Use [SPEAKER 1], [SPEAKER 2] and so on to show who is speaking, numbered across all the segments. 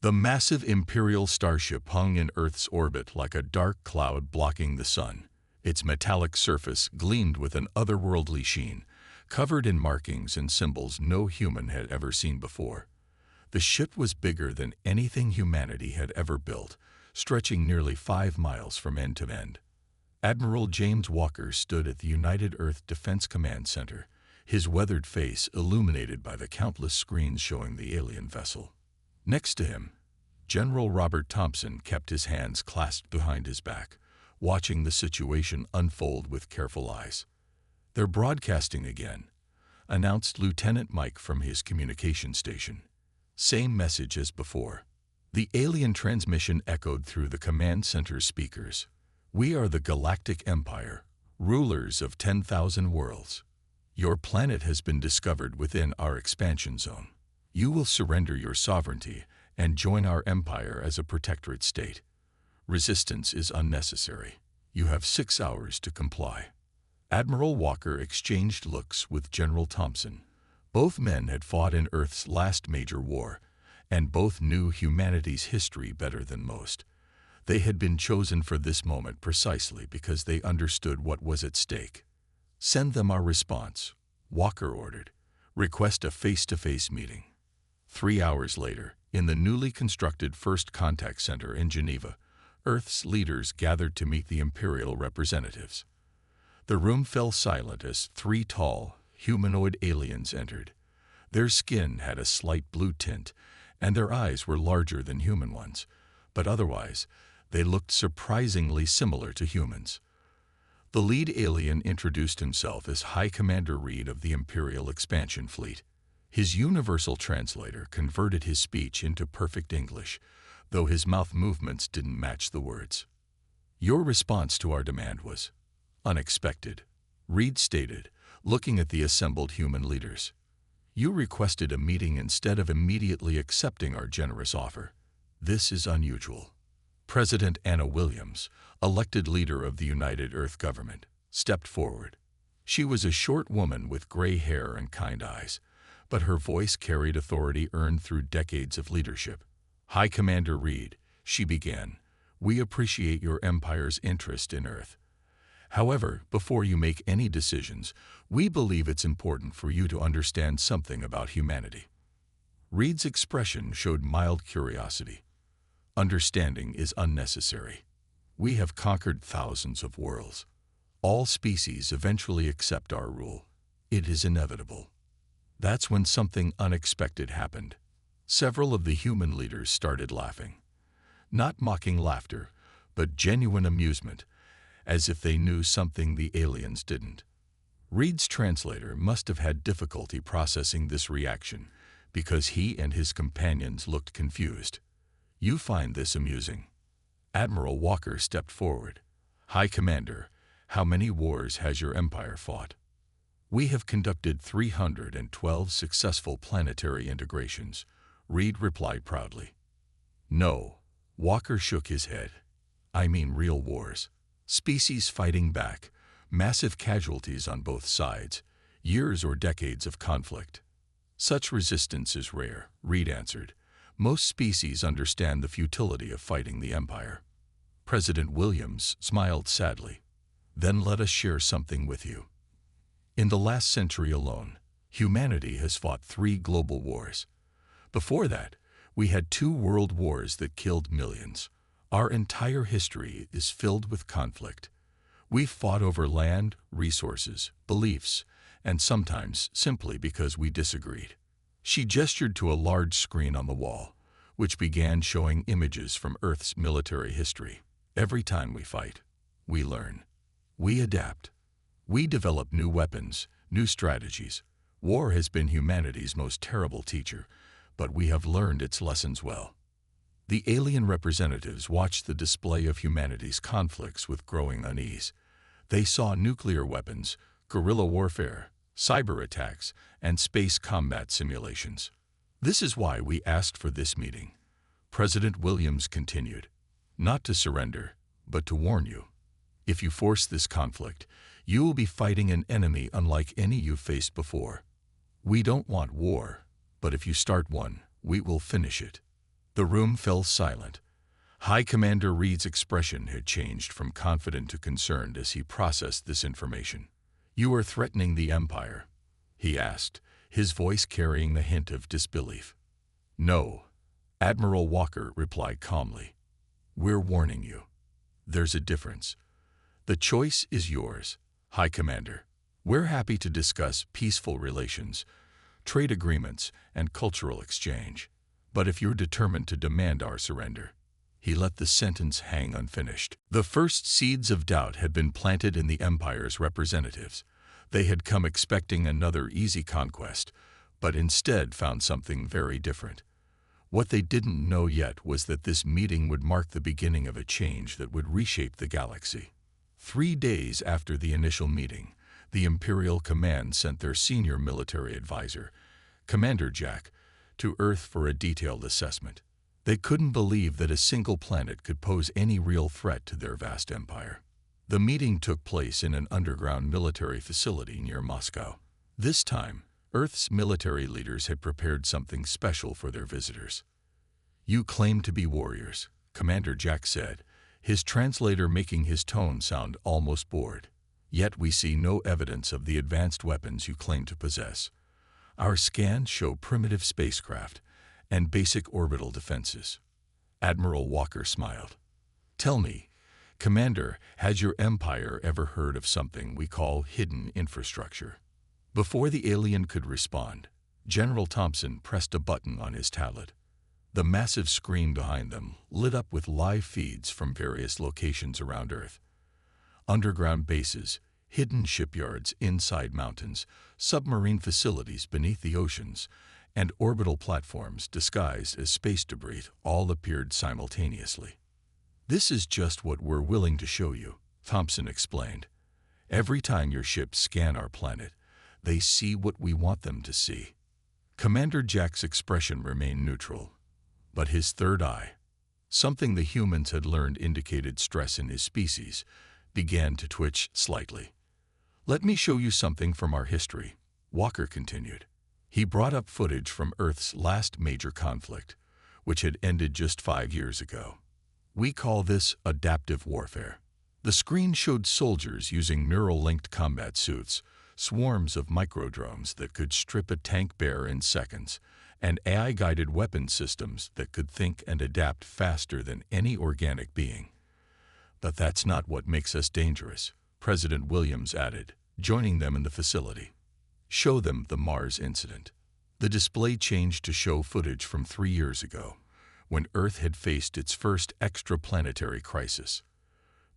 [SPEAKER 1] The massive Imperial starship hung in Earth's orbit like a dark cloud blocking the sun. Its metallic surface gleamed with an otherworldly sheen, covered in markings and symbols no human had ever seen before. The ship was bigger than anything humanity had ever built, stretching nearly 5 miles from end to end. Admiral James Walker stood at the United Earth Defense Command Center, his weathered face illuminated by the countless screens showing the alien vessel. Next to him, General Robert Thompson kept his hands clasped behind his back, watching the situation unfold with careful eyes. "They're broadcasting again," announced Lieutenant Mike from his communication station. Same message as before. The alien transmission echoed through the command center's speakers. "We are the Galactic Empire, rulers of 10,000 worlds. Your planet has been discovered within our expansion zone. You will surrender your sovereignty and join our empire as a protectorate state. Resistance is unnecessary. You have 6 hours to comply." Admiral Walker exchanged looks with General Thompson. Both men had fought in Earth's last major war, and both knew humanity's history better than most. They had been chosen for this moment precisely because they understood what was at stake. "Send them our response," Walker ordered. "Request a face-to-face meeting." 3 hours later, in the newly constructed First Contact Center in Geneva, Earth's leaders gathered to meet the Imperial representatives. The room fell silent as 3 tall, humanoid aliens entered. Their skin had a slight blue tint, and their eyes were larger than human ones, but otherwise, they looked surprisingly similar to humans. The lead alien introduced himself as High Commander Reed of the Imperial Expansion Fleet. His universal translator converted his speech into perfect English, though his mouth movements didn't match the words. "Your response to our demand was unexpected," Reed stated, looking at the assembled human leaders. "You requested a meeting instead of immediately accepting our generous offer. This is unusual." President Anna Williams, elected leader of the United Earth government, stepped forward. She was a short woman with gray hair and kind eyes, but her voice carried authority earned through decades of leadership. "High Commander Reed," she began, "we appreciate your empire's interest in Earth. However, before you make any decisions, we believe it's important for you to understand something about humanity." Reed's expression showed mild curiosity. "Understanding is unnecessary. We have conquered thousands of worlds. All species eventually accept our rule. It is inevitable." That's when something unexpected happened. Several of the human leaders started laughing. Not mocking laughter, but genuine amusement, as if they knew something the aliens didn't. Reed's translator must have had difficulty processing this reaction, because he and his companions looked confused. "You find this amusing?" Admiral Walker stepped forward. "High Commander, how many wars has your empire fought?" "We have conducted 312 successful planetary integrations," Reed replied proudly. "No," Walker shook his head. "I mean real wars. Species fighting back, massive casualties on both sides, years or decades of conflict." "Such resistance is rare," Reed answered. "Most species understand the futility of fighting the Empire." President Williams smiled sadly. "Then let us share something with you. In the last century alone, humanity has fought 3 global wars. Before that, we had 2 world wars that killed millions. Our entire history is filled with conflict. We've fought over land, resources, beliefs, and sometimes simply because we disagreed." She gestured to a large screen on the wall, which began showing images from Earth's military history. "Every time we fight, we learn. We adapt. We develop new weapons, new strategies. War has been humanity's most terrible teacher, but we have learned its lessons well." The alien representatives watched the display of humanity's conflicts with growing unease. They saw nuclear weapons, guerrilla warfare, cyber attacks, and space combat simulations. "This is why we asked for this meeting," President Williams continued. "Not to surrender, but to warn you. If you force this conflict, you will be fighting an enemy unlike any you've faced before. We don't want war, but if you start one, we will finish it. The room fell silent. High Commander Reed's expression had changed from confident to concerned as he processed this information. "You are threatening the Empire?" he asked, his voice carrying the hint of disbelief. "No," Admiral Walker replied calmly. "We're warning you. There's a difference. The choice is yours, High Commander. We're happy to discuss peaceful relations, trade agreements, and cultural exchange. But if you're determined to demand our surrender..." He let the sentence hang unfinished. The first seeds of doubt had been planted in the Empire's representatives. They had come expecting another easy conquest, but instead found something very different. What they didn't know yet was that this meeting would mark the beginning of a change that would reshape the galaxy. 3 days after the initial meeting, the Imperial Command sent their senior military advisor, Commander Jack, to Earth for a detailed assessment. They couldn't believe that a single planet could pose any real threat to their vast empire. The meeting took place in an underground military facility near Moscow. This time, Earth's military leaders had prepared something special for their visitors. "You claim to be warriors," Commander Jack said, his translator making his tone sound almost bored. "Yet we see no evidence of the advanced weapons you claim to possess. Our scans show primitive spacecraft and basic orbital defenses." Admiral Walker smiled. "Tell me, Commander, has your empire ever heard of something we call hidden infrastructure?" Before the alien could respond, General Thompson pressed a button on his tablet. The massive screen behind them lit up with live feeds from various locations around Earth. Underground bases, hidden shipyards inside mountains, submarine facilities beneath the oceans, and orbital platforms disguised as space debris all appeared simultaneously. "This is just what we're willing to show you," Thompson explained. "Every time your ships scan our planet, they see what we want them to see." Commander Jack's expression remained neutral, but his third eye, something the humans had learned indicated stress in his species, began to twitch slightly. "Let me show you something from our history," Walker continued. He brought up footage from Earth's last major conflict, which had ended just 5 years ago. "We call this adaptive warfare." The screen showed soldiers using neural-linked combat suits, swarms of microdrones that could strip a tank bare in seconds, and AI-guided weapon systems that could think and adapt faster than any organic being. "But that's not what makes us dangerous," President Williams added, joining them in the facility. "Show them the Mars incident." The display changed to show footage from 3 years ago, when Earth had faced its first extraplanetary crisis.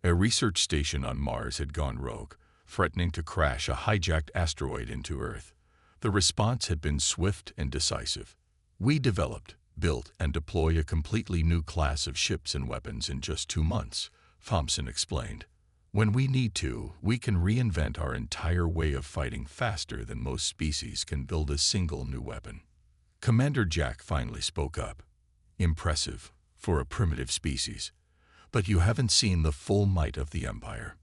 [SPEAKER 1] A research station on Mars had gone rogue, threatening to crash a hijacked asteroid into Earth. The response had been swift and decisive. "We developed, built, and deployed a completely new class of ships and weapons in just 2 months," Thompson explained. "When we need to, we can reinvent our entire way of fighting faster than most species can build a single new weapon." Commander Jack finally spoke up. "Impressive for a primitive species. But you haven't seen the full might of the Empire."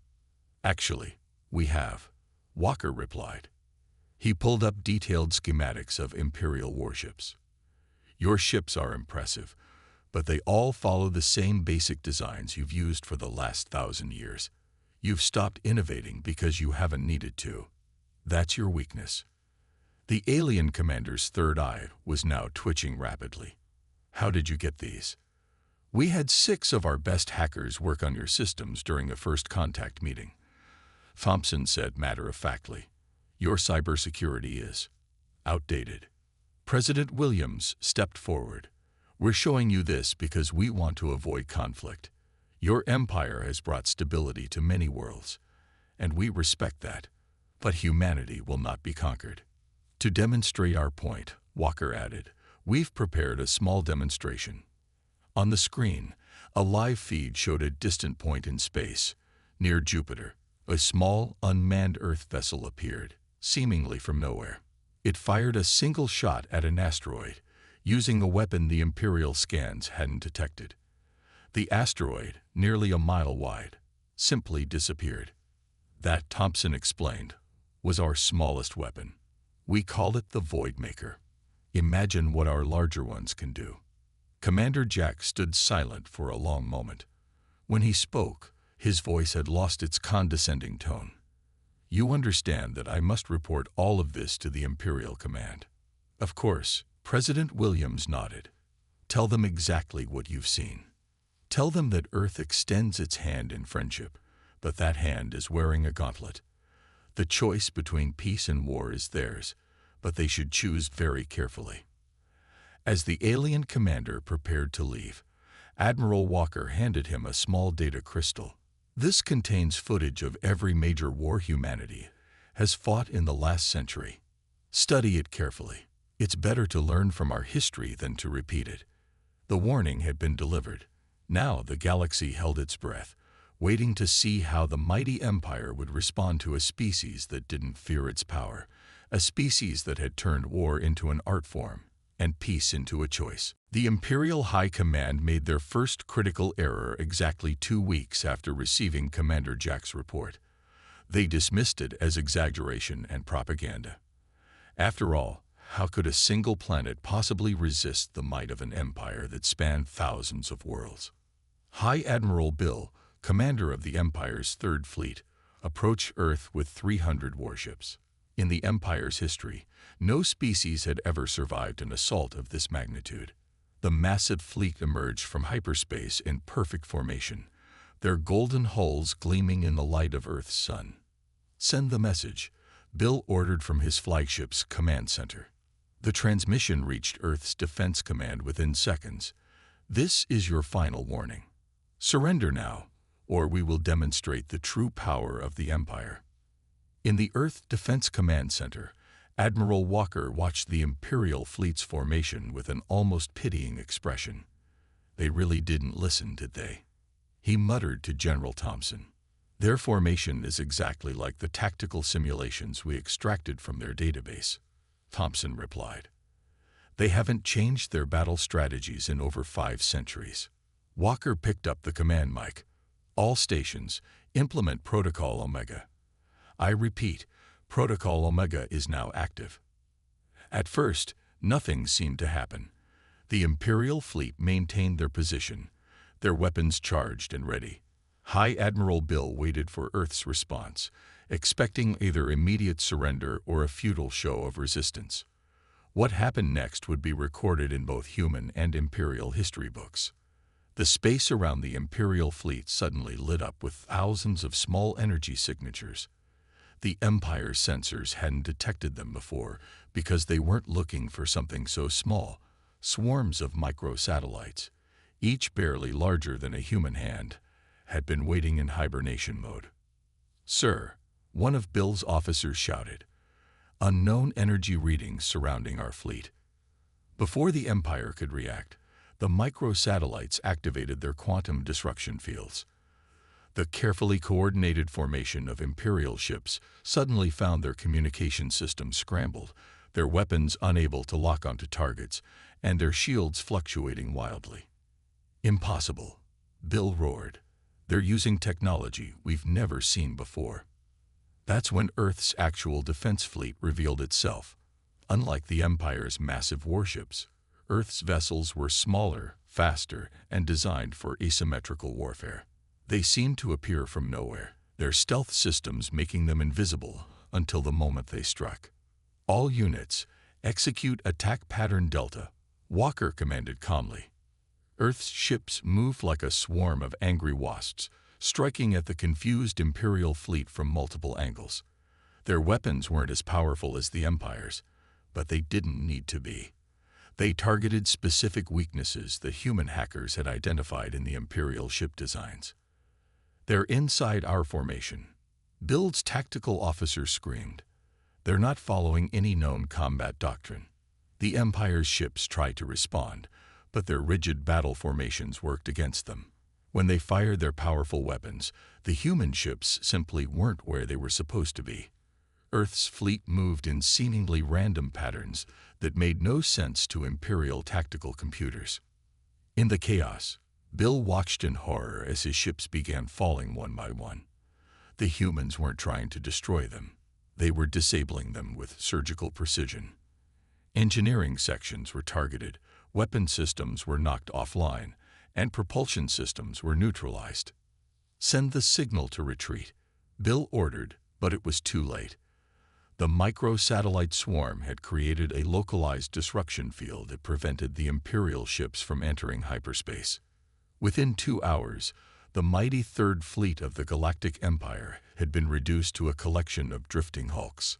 [SPEAKER 1] "Actually, we have," Walker replied. He pulled up detailed schematics of Imperial warships. "Your ships are impressive, but they all follow the same basic designs you've used for the last 1,000 years. You've stopped innovating because you haven't needed to. That's your weakness." The alien commander's third eye was now twitching rapidly. "How did you get these?" "We had 6 of our best hackers work on your systems during a first contact meeting," Thompson said matter-of-factly. "Your cybersecurity is outdated." President Williams stepped forward. "We're showing you this because we want to avoid conflict. Your empire has brought stability to many worlds, and we respect that. But humanity will not be conquered." "To demonstrate our point," Walker added, "we've prepared a small demonstration." On the screen, a live feed showed a distant point in space. Near Jupiter, a small, unmanned Earth vessel appeared, seemingly from nowhere. It fired a single shot at an asteroid, using a weapon the Imperial scans hadn't detected. The asteroid, nearly a mile wide, simply disappeared. "That," Thompson explained, "was our smallest weapon. We call it the Void Maker. Imagine what our larger ones can do." Commander Jack stood silent for a long moment. When he spoke, his voice had lost its condescending tone. "You understand that I must report all of this to the Imperial Command." "Of course," President Williams nodded. "Tell them exactly what you've seen. Tell them that Earth extends its hand in friendship, but that hand is wearing a gauntlet. The choice between peace and war is theirs, but they should choose very carefully." As the alien commander prepared to leave, Admiral Walker handed him a small data crystal. "This contains footage of every major war humanity has fought in the last century. Study it carefully. It's better to learn from our history than to repeat it." The warning had been delivered. Now the galaxy held its breath, waiting to see how the mighty empire would respond to a species that didn't fear its power, a species that had turned war into an art form and peace into a choice. The Imperial High Command made their first critical error exactly 2 weeks after receiving Commander Jack's report. They dismissed it as exaggeration and propaganda. After all, how could a single planet possibly resist the might of an empire that spanned thousands of worlds? High Admiral Bill, commander of the Empire's Third Fleet, approached Earth with 300 warships. In the Empire's history, no species had ever survived an assault of this magnitude. The massive fleet emerged from hyperspace in perfect formation, their golden hulls gleaming in the light of Earth's sun. "Send the message," Bill ordered from his flagship's command center. The transmission reached Earth's Defense Command within seconds. "This is your final warning. Surrender now, or we will demonstrate the true power of the Empire." In the Earth Defense Command Center, Admiral Walker watched the Imperial fleet's formation with an almost pitying expression. "They really didn't listen, did they?" He muttered to General Thompson. "Their formation is exactly like the tactical simulations we extracted from their database," Thompson replied. "They haven't changed their battle strategies in over 5 centuries. Walker picked up the command mic. "All stations, implement Protocol Omega. I repeat, Protocol Omega is now active." At first, nothing seemed to happen. The Imperial fleet maintained their position, their weapons charged and ready. High Admiral Bill waited for Earth's response, expecting either immediate surrender or a futile show of resistance. What happened next would be recorded in both human and Imperial history books. The space around the Imperial fleet suddenly lit up with thousands of small energy signatures. The Empire's sensors hadn't detected them before because they weren't looking for something so small. Swarms of microsatellites, each barely larger than a human hand, had been waiting in hibernation mode. "Sir," one of Bill's officers shouted, "unknown energy readings surrounding our fleet." Before the Empire could react, the microsatellites activated their quantum disruption fields. The carefully coordinated formation of Imperial ships suddenly found their communication systems scrambled, their weapons unable to lock onto targets, and their shields fluctuating wildly. "Impossible," Bill roared. "They're using technology we've never seen before." That's when Earth's actual defense fleet revealed itself. Unlike the Empire's massive warships, Earth's vessels were smaller, faster, and designed for asymmetrical warfare. They seemed to appear from nowhere, their stealth systems making them invisible until the moment they struck. "All units, execute attack pattern Delta," Walker commanded calmly. Earth's ships moved like a swarm of angry wasps, striking at the confused Imperial fleet from multiple angles. Their weapons weren't as powerful as the Empire's, but they didn't need to be. They targeted specific weaknesses that human hackers had identified in the Imperial ship designs. "They're inside our formation," Bill's tactical officer screamed. "They're not following any known combat doctrine." The Empire's ships tried to respond, but their rigid battle formations worked against them. When they fired their powerful weapons, the human ships simply weren't where they were supposed to be. Earth's fleet moved in seemingly random patterns that made no sense to Imperial tactical computers. In the chaos, Bill watched in horror as his ships began falling one by one. The humans weren't trying to destroy them. They were disabling them with surgical precision. Engineering sections were targeted, Weapon systems were knocked offline, and propulsion systems were neutralized. "Send the signal to retreat," Bill ordered, but it was too late. The micro-satellite swarm had created a localized disruption field that prevented the Imperial ships from entering hyperspace. Within 2 hours, the mighty Third Fleet of the Galactic Empire had been reduced to a collection of drifting hulks.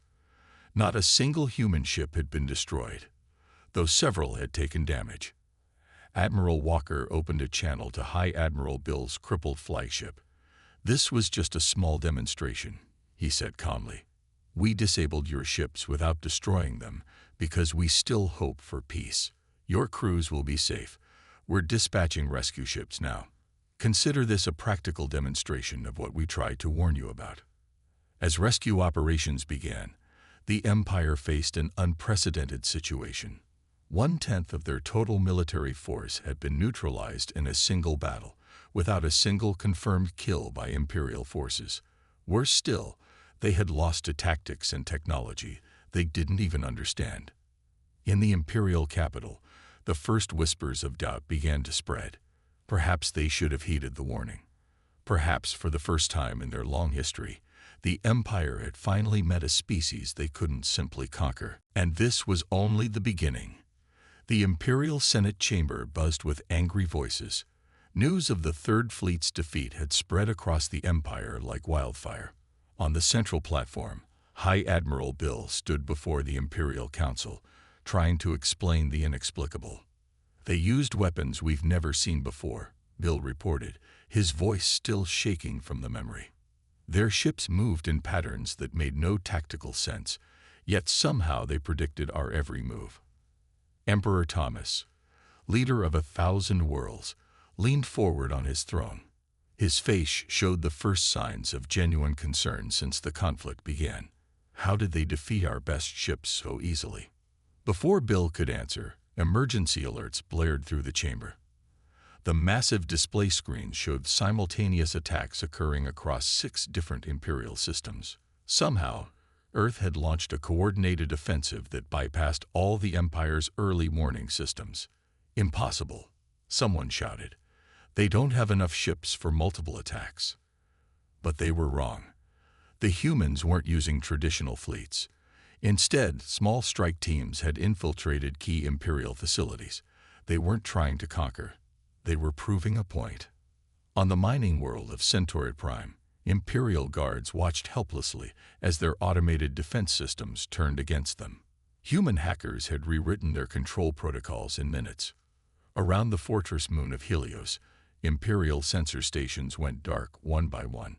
[SPEAKER 1] Not a single human ship had been destroyed, though several had taken damage. Admiral Walker opened a channel to High Admiral Bill's crippled flagship. "This was just a small demonstration," he said calmly. "We disabled your ships without destroying them because we still hope for peace. Your crews will be safe. We're dispatching rescue ships now. Consider this a practical demonstration of what we tried to warn you about." As rescue operations began, the Empire faced an unprecedented situation. 1/10 of their total military force had been neutralized in a single battle, without a single confirmed kill by Imperial forces. Worse still, they had lost to tactics and technology they didn't even understand. In the Imperial capital, the first whispers of doubt began to spread. Perhaps they should have heeded the warning. Perhaps for the first time in their long history, the Empire had finally met a species they couldn't simply conquer. And this was only the beginning. The Imperial Senate chamber buzzed with angry voices. News of the Third Fleet's defeat had spread across the Empire like wildfire. On the central platform, High Admiral Bill stood before the Imperial Council, trying to explain the inexplicable. "They used weapons we've never seen before," Bill reported, his voice still shaking from the memory. "Their ships moved in patterns that made no tactical sense, yet somehow they predicted our every move." Emperor Thomas, leader of 1,000 worlds, leaned forward on his throne. His face showed the first signs of genuine concern since the conflict began. "How did they defeat our best ships so easily?" Before Bill could answer, emergency alerts blared through the chamber. The massive display screens showed simultaneous attacks occurring across 6 different Imperial systems. Somehow, Earth had launched a coordinated offensive that bypassed all the Empire's early warning systems. "Impossible," someone shouted. "They don't have enough ships for multiple attacks." But they were wrong. The humans weren't using traditional fleets. Instead, small strike teams had infiltrated key Imperial facilities. They weren't trying to conquer. They were proving a point. On the mining world of Centauri Prime, Imperial guards watched helplessly as their automated defense systems turned against them. Human hackers had rewritten their control protocols in minutes. Around the fortress moon of Helios, Imperial sensor stations went dark one by one.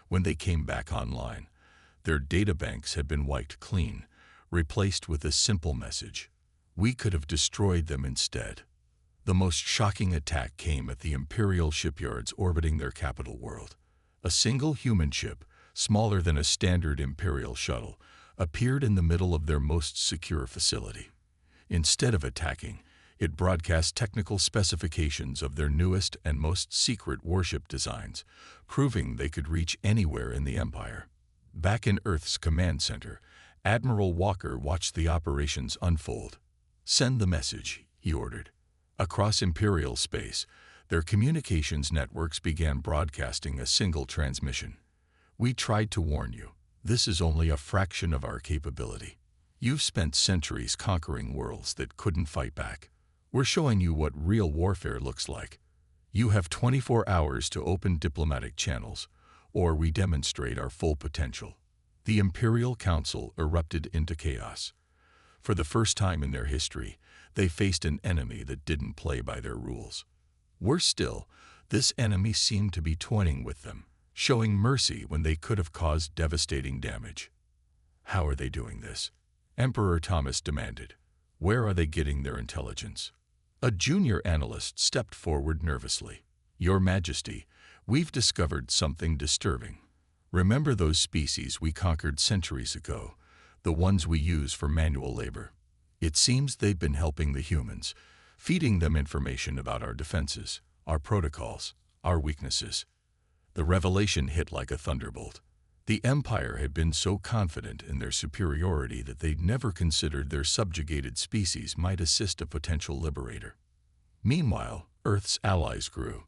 [SPEAKER 1] When they came back online, their databanks had been wiped clean, replaced with a simple message: "We could have destroyed them instead." The most shocking attack came at the Imperial shipyards orbiting their capital world. A single human ship, smaller than a standard Imperial shuttle, appeared in the middle of their most secure facility. Instead of attacking, it broadcast technical specifications of their newest and most secret warship designs, proving they could reach anywhere in the Empire. Back in Earth's command center, Admiral Walker watched the operations unfold. "Send the message," he ordered. Across Imperial space, their communications networks began broadcasting a single transmission. "We tried to warn you. This is only a fraction of our capability. You've spent centuries conquering worlds that couldn't fight back. We're showing you what real warfare looks like. You have 24 hours to open diplomatic channels, or we demonstrate our full potential." The Imperial Council erupted into chaos. For the first time in their history, they faced an enemy that didn't play by their rules. Worse still, this enemy seemed to be toying with them, showing mercy when they could have caused devastating damage. "How are they doing this?" Emperor Thomas demanded. "Where are they getting their intelligence?" A junior analyst stepped forward nervously. "Your Majesty, we've discovered something disturbing. Remember those species we conquered centuries ago, the ones we use for manual labor? It seems they've been helping the humans, feeding them information about our defenses, our protocols, our weaknesses." The revelation hit like a thunderbolt. The Empire had been so confident in their superiority that they'd never considered their subjugated species might assist a potential liberator. Meanwhile, Earth's allies grew.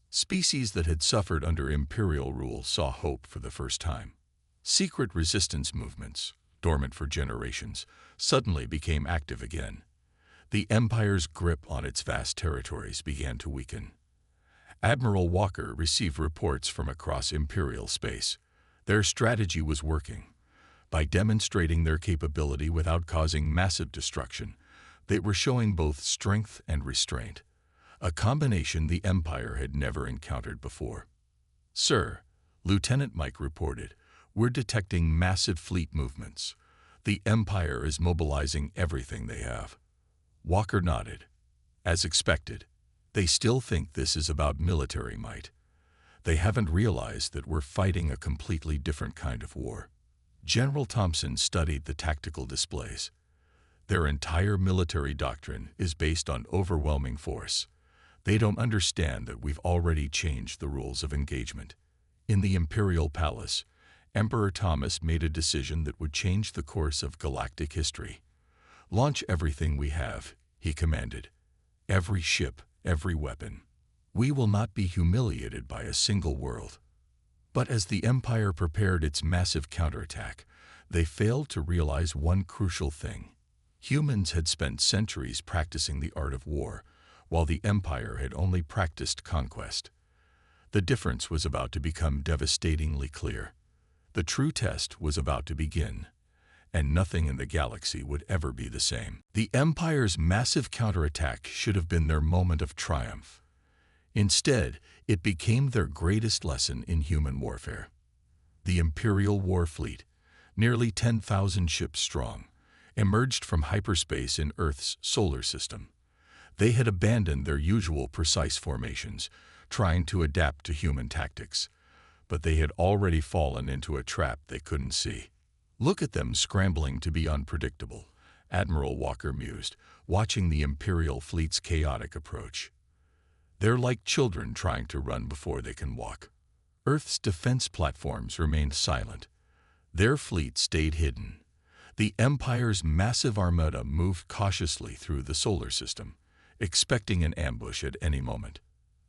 [SPEAKER 1] Species that had suffered under Imperial rule saw hope for the first time. Secret resistance movements, dormant for generations, suddenly became active again. The Empire's grip on its vast territories began to weaken. Admiral Walker received reports from across Imperial space. Their strategy was working. By demonstrating their capability without causing massive destruction, they were showing both strength and restraint, a combination the Empire had never encountered before. "Sir," Lieutenant Mike reported, "we're detecting massive fleet movements. The Empire is mobilizing everything they have." Walker nodded. As expected, they still think this is about military might. They haven't realized that we're fighting a completely different kind of war. General Thompson studied the tactical displays. Their entire military doctrine is based on overwhelming force. They don't understand that we've already changed the rules of engagement. In the Imperial Palace, Emperor Thomas made a decision that would change the course of galactic history. "Launch everything we have," he commanded. "Every ship, every weapon. We will not be humiliated by a single world." But as the Empire prepared its massive counterattack, they failed to realize one crucial thing. Humans had spent centuries practicing the art of war, while the Empire had only practiced conquest. The difference was about to become devastatingly clear. The true test was about to begin, and nothing in the galaxy would ever be the same. The Empire's massive counterattack should have been their moment of triumph. Instead, it became their greatest lesson in human warfare. The Imperial War Fleet, nearly 10,000 ships strong, emerged from hyperspace in Earth's solar system. They had abandoned their usual precise formations, trying to adapt to human tactics, but they had already fallen into a trap they couldn't see. "Look at them scrambling to be unpredictable," Admiral Walker mused, watching the Imperial fleet's chaotic approach. "They're like children trying to run before they can walk." Earth's defense platforms remained silent. Their fleet stayed hidden. The Empire's massive armada moved cautiously through the solar system, expecting an ambush at any moment.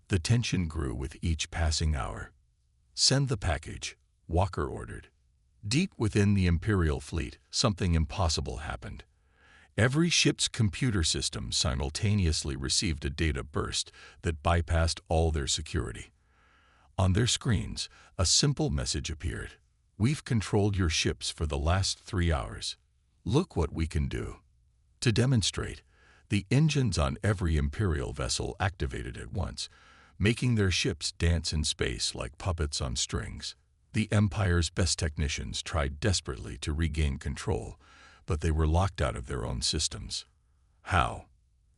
[SPEAKER 1] The tension grew with each passing hour. "Send the package," Walker ordered. Deep within the Imperial fleet, something impossible happened. Every ship's computer system simultaneously received a data burst that bypassed all their security. On their screens, a simple message appeared. "We've controlled your ships for the last 3 hours. Look what we can do." To demonstrate, the engines on every Imperial vessel activated at once, making their ships dance in space like puppets on strings. The Empire's best technicians tried desperately to regain control, but they were locked out of their own systems. How?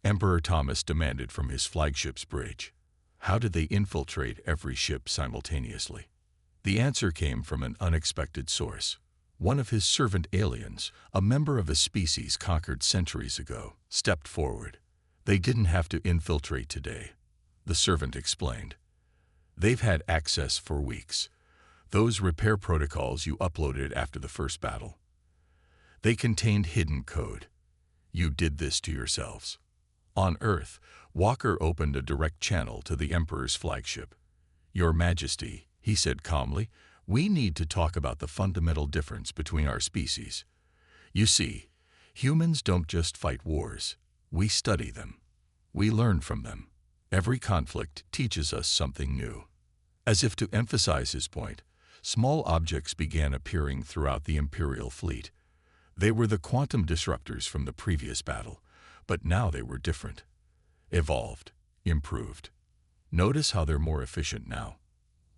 [SPEAKER 1] Emperor Thomas demanded from his flagship's bridge. How did they infiltrate every ship simultaneously? The answer came from an unexpected source. One of his servant aliens, a member of a species conquered centuries ago, stepped forward. "They didn't have to infiltrate today," the servant explained. "They've had access for weeks. Those repair protocols you uploaded after the first battle. They contained hidden code. You did this to yourselves." On Earth, Walker opened a direct channel to the Emperor's flagship. "Your Majesty," he said calmly, "we need to talk about the fundamental difference between our species. You see, humans don't just fight wars. We study them. We learn from them. Every conflict teaches us something new." As if to emphasize his point, small objects began appearing throughout the Imperial fleet. They were the quantum disruptors from the previous battle, but now they were different. Evolved, improved. "Notice how they're more efficient now."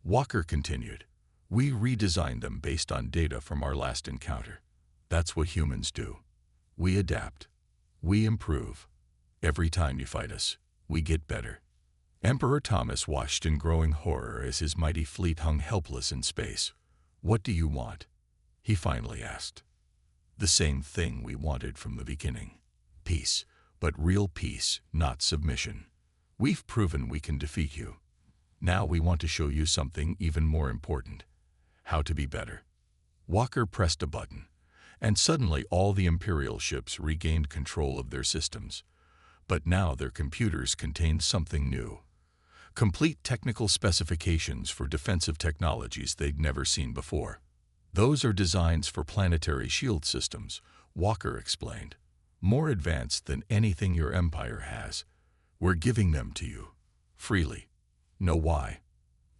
[SPEAKER 1] Walker continued. "We redesigned them based on data from our last encounter. That's what humans do. We adapt. We improve. Every time you fight us, we get better." Emperor Thomas watched in growing horror as his mighty fleet hung helpless in space. "What do you want?" he finally asked. "The same thing we wanted from the beginning. Peace, but real peace, not submission. We've proven we can defeat you. Now we want to show you something even more important: how to be better." Walker pressed a button, and suddenly all the Imperial ships regained control of their systems. But now their computers contained something new. Complete technical specifications for defensive technologies they'd never seen before. Those are designs for planetary shield systems, Walker explained. More advanced than anything your empire has. We're giving them to you. Freely. Know why?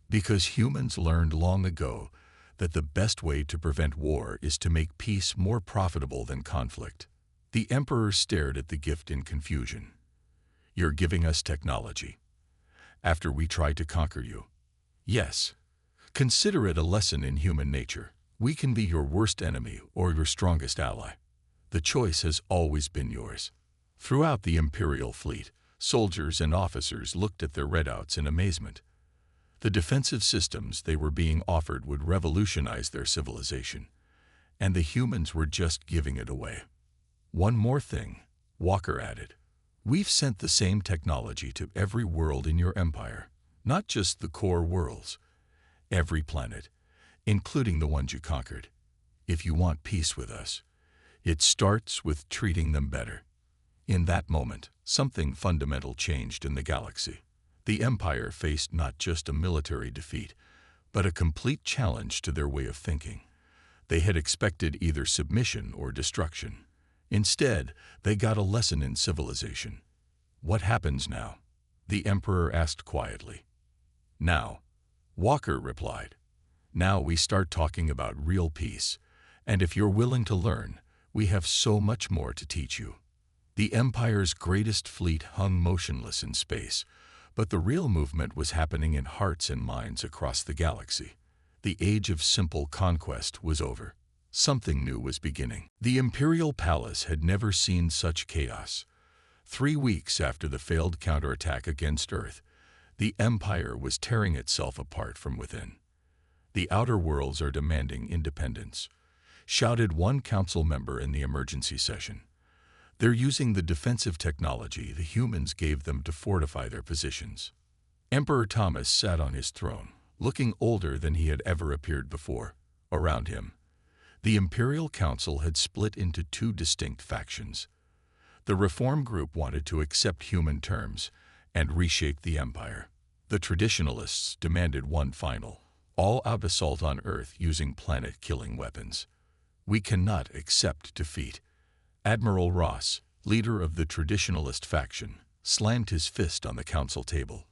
[SPEAKER 1] Because humans learned long ago that the best way to prevent war is to make peace more profitable than conflict. The Emperor stared at the gift in confusion. You're giving us technology. After we tried to conquer you. Yes. Consider it a lesson in human nature. We can be your worst enemy or your strongest ally. The choice has always been yours. Throughout the Imperial fleet, soldiers and officers looked at their readouts in amazement. The defensive systems they were being offered would revolutionize their civilization, and the humans were just giving it away. One more thing, Walker added. We've sent the same technology to every world in your empire, not just the core worlds. Every planet, including the ones you conquered. If you want peace with us, it starts with treating them better. In that moment, something fundamental changed in the galaxy. The Empire faced not just a military defeat, but a complete challenge to their way of thinking. They had expected either submission or destruction. Instead, they got a lesson in civilization. What happens now? The Emperor asked quietly. Now, Walker replied. Now we start talking about real peace, and if you're willing to learn, we have so much more to teach you. The Empire's greatest fleet hung motionless in space, but the real movement was happening in hearts and minds across the galaxy. The age of simple conquest was over. Something new was beginning. The Imperial Palace had never seen such chaos. 3 weeks after the failed counterattack against Earth, the Empire was tearing itself apart from within. The outer worlds are demanding independence, shouted one council member in the emergency session. They're using the defensive technology the humans gave them to fortify their positions. Emperor Thomas sat on his throne, looking older than he had ever appeared before. Around him, the Imperial Council had split into 2 distinct factions. The Reform Group wanted to accept human terms and reshape the Empire. The Traditionalists demanded one final, all-out assault on Earth using planet-killing weapons. We cannot accept defeat. Admiral Ross, leader of the Traditionalist faction, slammed his fist on the council table.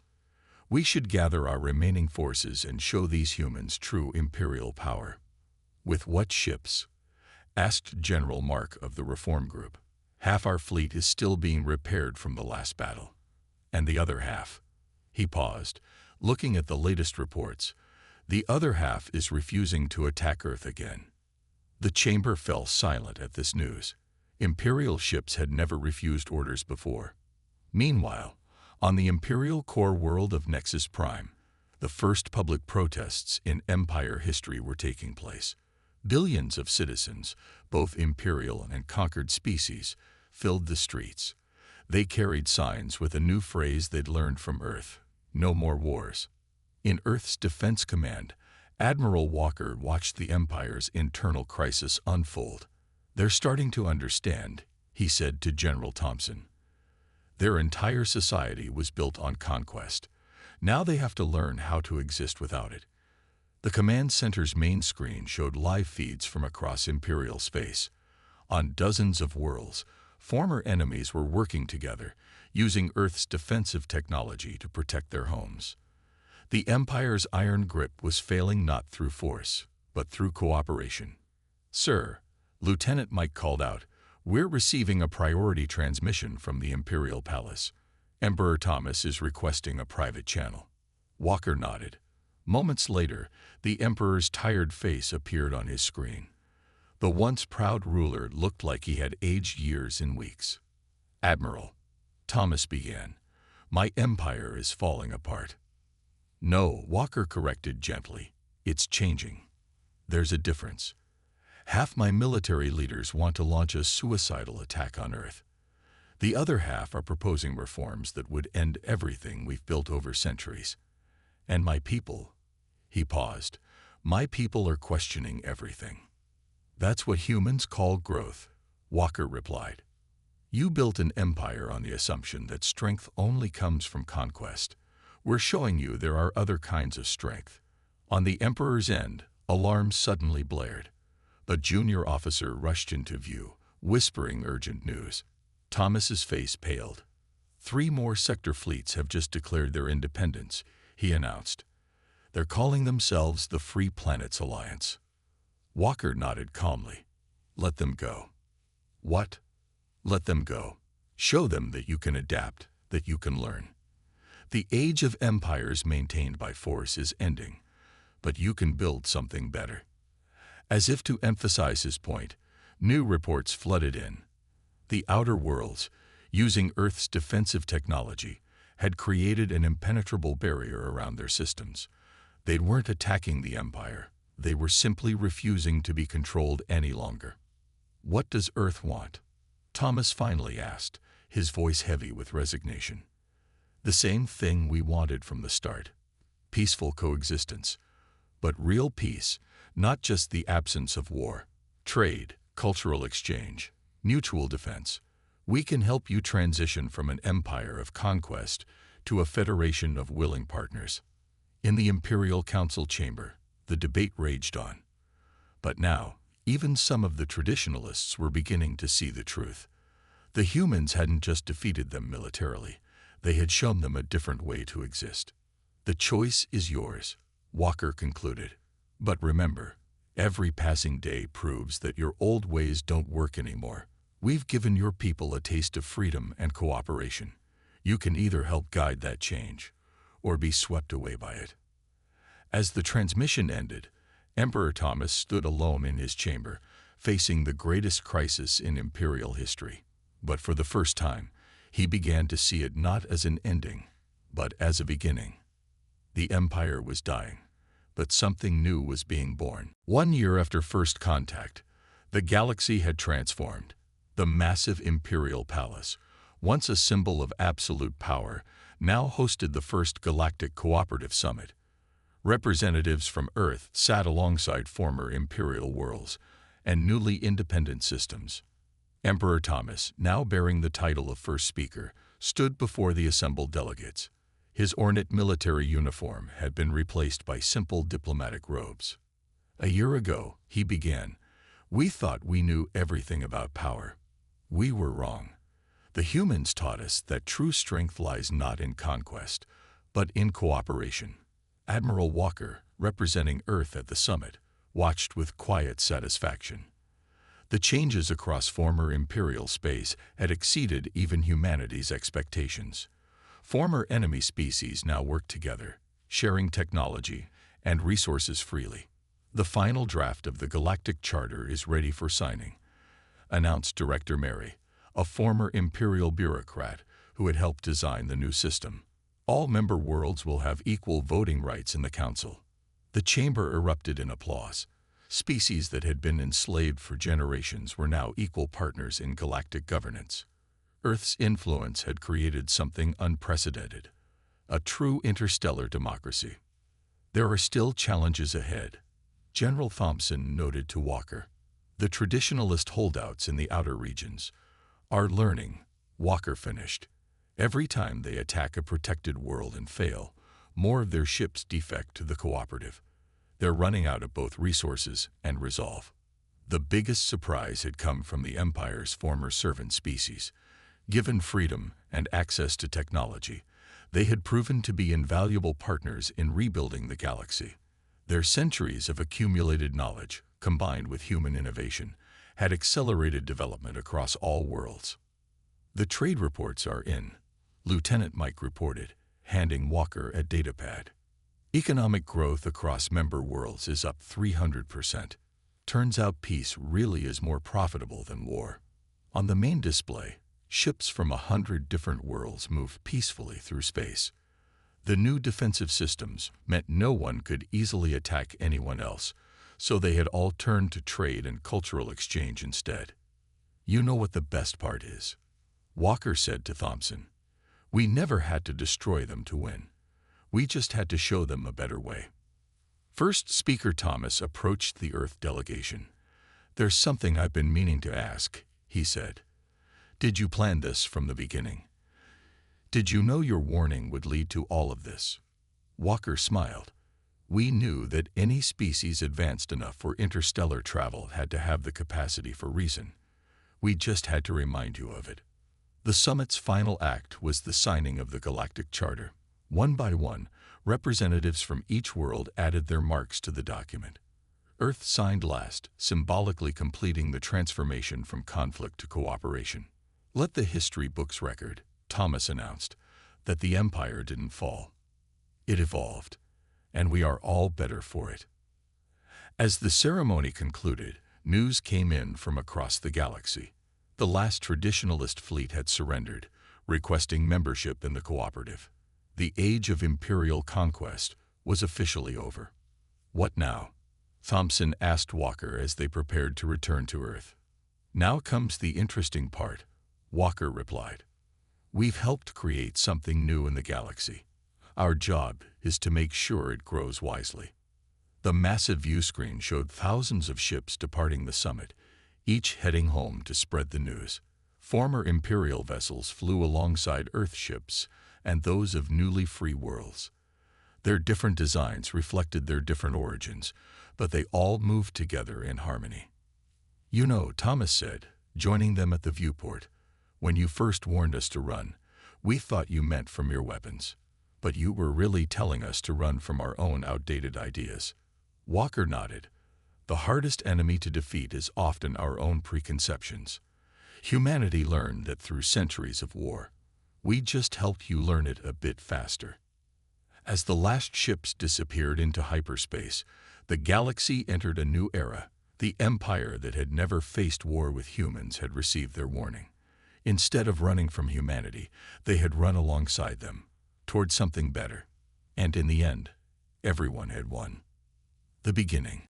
[SPEAKER 1] We should gather our remaining forces and show these humans true Imperial power. With what ships? Asked General Mark of the Reform Group. Half our fleet is still being repaired from the last battle. And the other half? He paused, looking at the latest reports. The other half is refusing to attack Earth again. The chamber fell silent at this news. Imperial ships had never refused orders before. Meanwhile, on the Imperial core world of Nexus Prime, the first public protests in Empire history were taking place. Billions of citizens, both Imperial and conquered species, filled the streets. They carried signs with a new phrase they'd learned from Earth: no more wars. In Earth's Defense Command, Admiral Walker watched the Empire's internal crisis unfold. They're starting to understand, he said to General Thompson. Their entire society was built on conquest. Now they have to learn how to exist without it. The command center's main screen showed live feeds from across Imperial space. On dozens of worlds, former enemies were working together, using Earth's defensive technology to protect their homes. The Empire's iron grip was failing not through force, but through cooperation. Sir, Lieutenant Mike called out, we're receiving a priority transmission from the Imperial Palace. Emperor Thomas is requesting a private channel. Walker nodded. Moments later, the Emperor's tired face appeared on his screen. The once proud ruler looked like he had aged years in weeks. Admiral, Thomas began, my empire is falling apart. No, Walker corrected gently. It's changing. There's a difference. Half my military leaders want to launch a suicidal attack on Earth. The other half are proposing reforms that would end everything we've built over centuries. And my people, he paused, my people are questioning everything. That's what humans call growth, Walker replied. You built an empire on the assumption that strength only comes from conquest. We're showing you there are other kinds of strength. On the Emperor's end, alarms suddenly blared. A junior officer rushed into view, whispering urgent news. Thomas's face paled. 3 more sector fleets have just declared their independence, he announced. They're calling themselves the Free Planets Alliance. Walker nodded calmly. Let them go. What? Let them go. Show them that you can adapt, that you can learn. The age of empires maintained by force is ending, but you can build something better. As if to emphasize his point, new reports flooded in. The outer worlds, using Earth's defensive technology, had created an impenetrable barrier around their systems. They weren't attacking the Empire. They were simply refusing to be controlled any longer. What does Earth want? Thomas finally asked, his voice heavy with resignation. The same thing we wanted from the start. Peaceful coexistence. But real peace, not just the absence of war. Trade, cultural exchange, mutual defense. We can help you transition from an empire of conquest to a federation of willing partners. In the Imperial Council chamber, the debate raged on. But now, even some of the traditionalists were beginning to see the truth. The humans hadn't just defeated them militarily. They had shown them a different way to exist. The choice is yours, Walker concluded. But remember, every passing day proves that your old ways don't work anymore. We've given your people a taste of freedom and cooperation. You can either help guide that change, or be swept away by it. As the transmission ended, Emperor Thomas stood alone in his chamber, facing the greatest crisis in Imperial history. But for the first time, he began to see it not as an ending, but as a beginning. The Empire was dying, but something new was being born. 1 year after first contact, the galaxy had transformed. The massive Imperial Palace, once a symbol of absolute power, now hosted the first Galactic Cooperative Summit. Representatives from Earth sat alongside former Imperial worlds and newly independent systems. Emperor Thomas, now bearing the title of First Speaker, stood before the assembled delegates. His ornate military uniform had been replaced by simple diplomatic robes. A year ago, he began, "We thought we knew everything about power. We were wrong. The humans taught us that true strength lies not in conquest, but in cooperation." Admiral Walker, representing Earth at the summit, watched with quiet satisfaction. The changes across former Imperial space had exceeded even humanity's expectations. Former enemy species now worked together, sharing technology and resources freely. The final draft of the Galactic Charter is ready for signing, announced Director Mary, a former Imperial bureaucrat who had helped design the new system. All member worlds will have equal voting rights in the Council. The chamber erupted in applause. Species that had been enslaved for generations were now equal partners in galactic governance. Earth's influence had created something unprecedented, a true interstellar democracy. There are still challenges ahead, General Thompson noted to Walker. The traditionalist holdouts in the outer regions are learning, Walker finished. Every time they attack a protected world and fail, more of their ships defect to the cooperative. They're running out of both resources and resolve. The biggest surprise had come from the Empire's former servant species. Given freedom and access to technology, they had proven to be invaluable partners in rebuilding the galaxy. Their centuries of accumulated knowledge, combined with human innovation, had accelerated development across all worlds. The trade reports are in, Lieutenant Mike reported, handing Walker a datapad. Economic growth across member worlds is up 300%. Turns out peace really is more profitable than war. On the main display, ships from 100 different worlds moved peacefully through space. The new defensive systems meant no one could easily attack anyone else, so they had all turned to trade and cultural exchange instead. You know what the best part is, Walker said to Thompson. We never had to destroy them to win. We just had to show them a better way. First Speaker Thomas approached the Earth delegation. "There's something I've been meaning to ask," he said. "Did you plan this from the beginning? Did you know your warning would lead to all of this?" Walker smiled. "We knew that any species advanced enough for interstellar travel had to have the capacity for reason. We just had to remind you of it." The summit's final act was the signing of the Galactic Charter. One by one, representatives from each world added their marks to the document. Earth signed last, symbolically completing the transformation from conflict to cooperation. "Let the history books record," Thomas announced, "that the Empire didn't fall. It evolved, and we are all better for it." As the ceremony concluded, news came in from across the galaxy. The last traditionalist fleet had surrendered, requesting membership in the cooperative. The age of imperial conquest was officially over. "What now?" Thompson asked Walker as they prepared to return to Earth. "Now comes the interesting part," Walker replied. "We've helped create something new in the galaxy. Our job is to make sure it grows wisely." The massive view screen showed thousands of ships departing the summit, each heading home to spread the news. Former Imperial vessels flew alongside Earth ships and those of newly free worlds. Their different designs reflected their different origins, but they all moved together in harmony. "You know," Thomas said, joining them at the viewport, "when you first warned us to run, we thought you meant from your weapons. But you were really telling us to run from our own outdated ideas." Walker nodded. "The hardest enemy to defeat is often our own preconceptions. Humanity learned that through centuries of war. We just helped you learn it a bit faster." As the last ships disappeared into hyperspace, the galaxy entered a new era. The Empire that had never faced war with humans had received their warning. Instead of running from humanity, they had run alongside them, toward something better. And in the end, everyone had won. The beginning.